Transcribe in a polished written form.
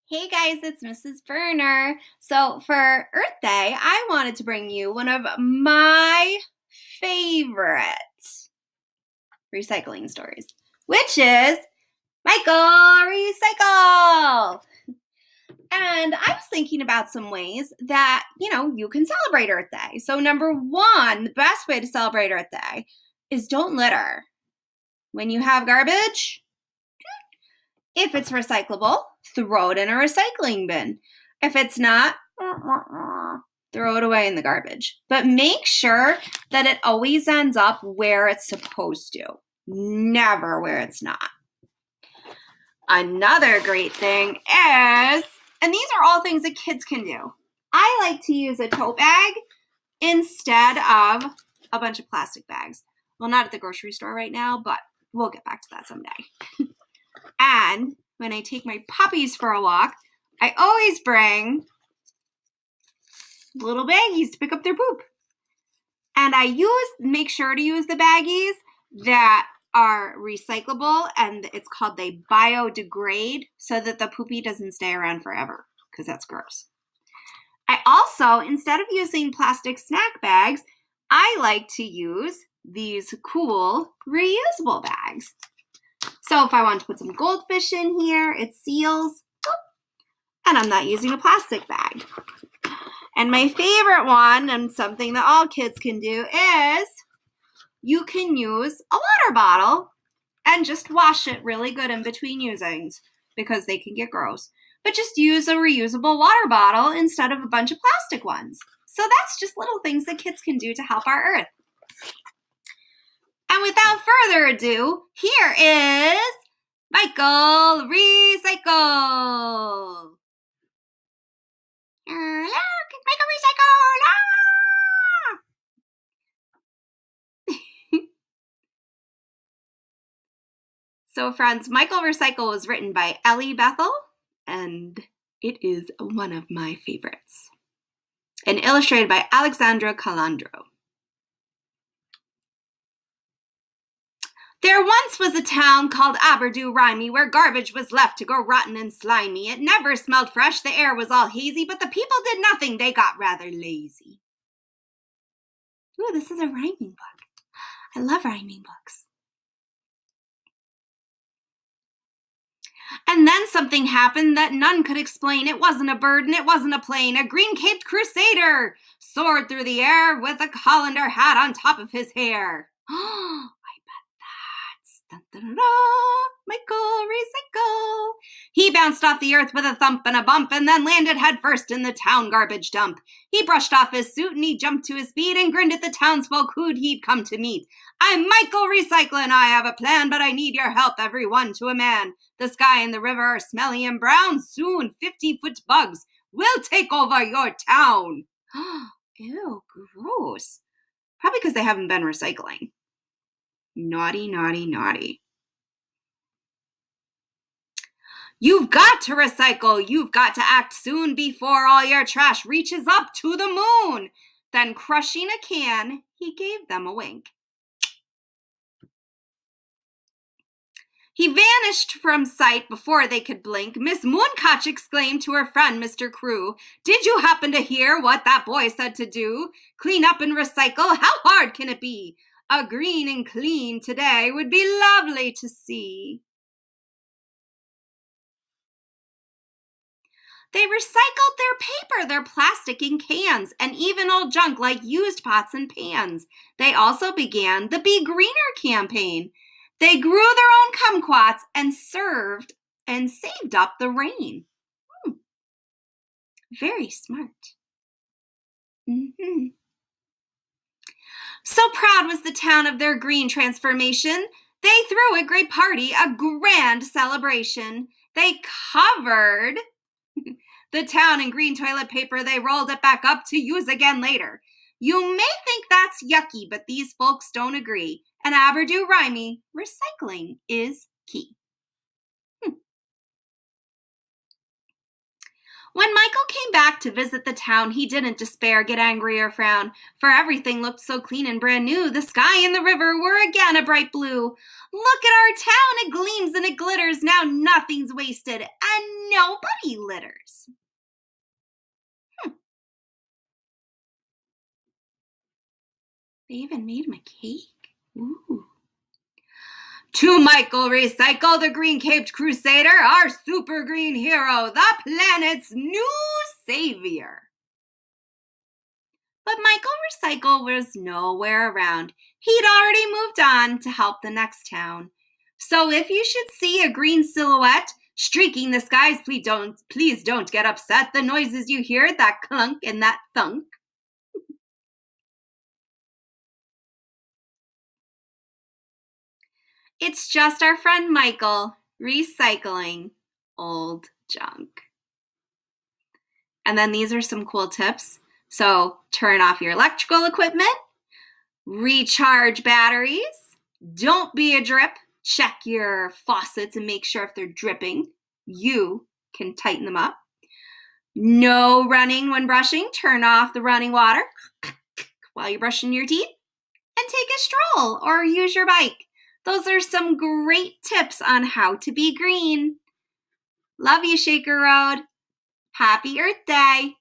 Hey guys, it's Mrs. Berner. So for Earth Day, I wanted to bring you one of my favorite recycling stories, which is Michael Recycle. And I was thinking about some ways that, you can celebrate Earth Day. So number one, the best way to celebrate Earth Day is don't litter. When you have garbage, if it's recyclable, throw it in a recycling bin. If it's not, throw it away in the garbage. But make sure that it always ends up where it's supposed to, never where it's not. Another great thing is, and these are all things that kids can do, I like to use a tote bag instead of a bunch of plastic bags. Well, not at the grocery store right now, but we'll get back to that someday. And when I take my puppies for a walk, I always bring little baggies to pick up their poop. And I make sure to use the baggies that are recyclable, and it's called they biodegrade, so that the poopy doesn't stay around forever, because that's gross. I also, instead of using plastic snack bags, I like to use these cool reusable bags. So if I want to put some goldfish in here, it seals, and I'm not using a plastic bag. And my favorite one, and something that all kids can do, is you can use a water bottle and just wash it really good in between usings, because they can get gross. But just use a reusable water bottle instead of a bunch of plastic ones. So that's just little things that kids can do to help our Earth. And without further ado, here is Michael Recycle. Hello, Michael Recycle. So friends, Michael Recycle was written by Ellie Bethel, and it is one of my favorites. And illustrated by Alexandra Calandro. There once was a town called Aberdourimy where garbage was left to go rotten and slimy. It never smelled fresh, the air was all hazy, but the people did nothing, they got rather lazy. Ooh, this is a rhyming book. I love rhyming books. And then something happened that none could explain. It wasn't a bird and it wasn't a plane. A green-caped crusader soared through the air with a colander hat on top of his hair. Oh, Michael Recycle. He bounced off the earth with a thump and a bump and then landed headfirst in the town garbage dump. He brushed off his suit and he jumped to his feet and grinned at the townsfolk who'd he'd come to meet. I'm Michael Recycle and I have a plan, but I need your help, everyone to a man. The sky and the river are smelly and brown. Soon 50-foot bugs will take over your town. Ew, gross. Probably because they haven't been recycling. Naughty, naughty, naughty. You've got to recycle. You've got to act soon before all your trash reaches up to the moon. Then crushing a can, he gave them a wink. He vanished from sight before they could blink. Miss Mooncotch exclaimed to her friend, Mr. Crew, "Did you happen to hear what that boy said to do? Clean up and recycle? How hard can it be? A green and clean today would be lovely to see." They recycled their paper, their plastic and cans, and even old junk like used pots and pans. They also began the Be Greener campaign. They grew their own kumquats and served and saved up the rain. Very smart. So proud was the town of their green transformation, they threw a great party, a grand celebration. They covered the town in green toilet paper. They rolled it back up to use again later. You may think that's yucky, but these folks don't agree. And Aberdourimy, recycling is key. When Michael came back to visit the town, he didn't despair, get angry, or frown, for everything looked so clean and brand new. The sky and the river were again a bright blue. Look at our town, it gleams and it glitters. Now nothing's wasted and nobody litters. They even made him a cake. Ooh. To Michael Recycle, the green-caped crusader, our super green hero, the planet's new savior. But Michael Recycle was nowhere around. He'd already moved on to help the next town. So if you should see a green silhouette streaking the skies, please don't get upset. The noises you hear, that clunk and that thunk. It's just our friend Michael recycling old junk. And then these are some cool tips. So turn off your electrical equipment, recharge batteries, don't be a drip, check your faucets and make sure if they're dripping, you can tighten them up. No running when brushing, turn off the running water while you're brushing your teeth, and take a stroll or use your bike. Those are some great tips on how to be green. Love you, Shaker Road. Happy Earth Day.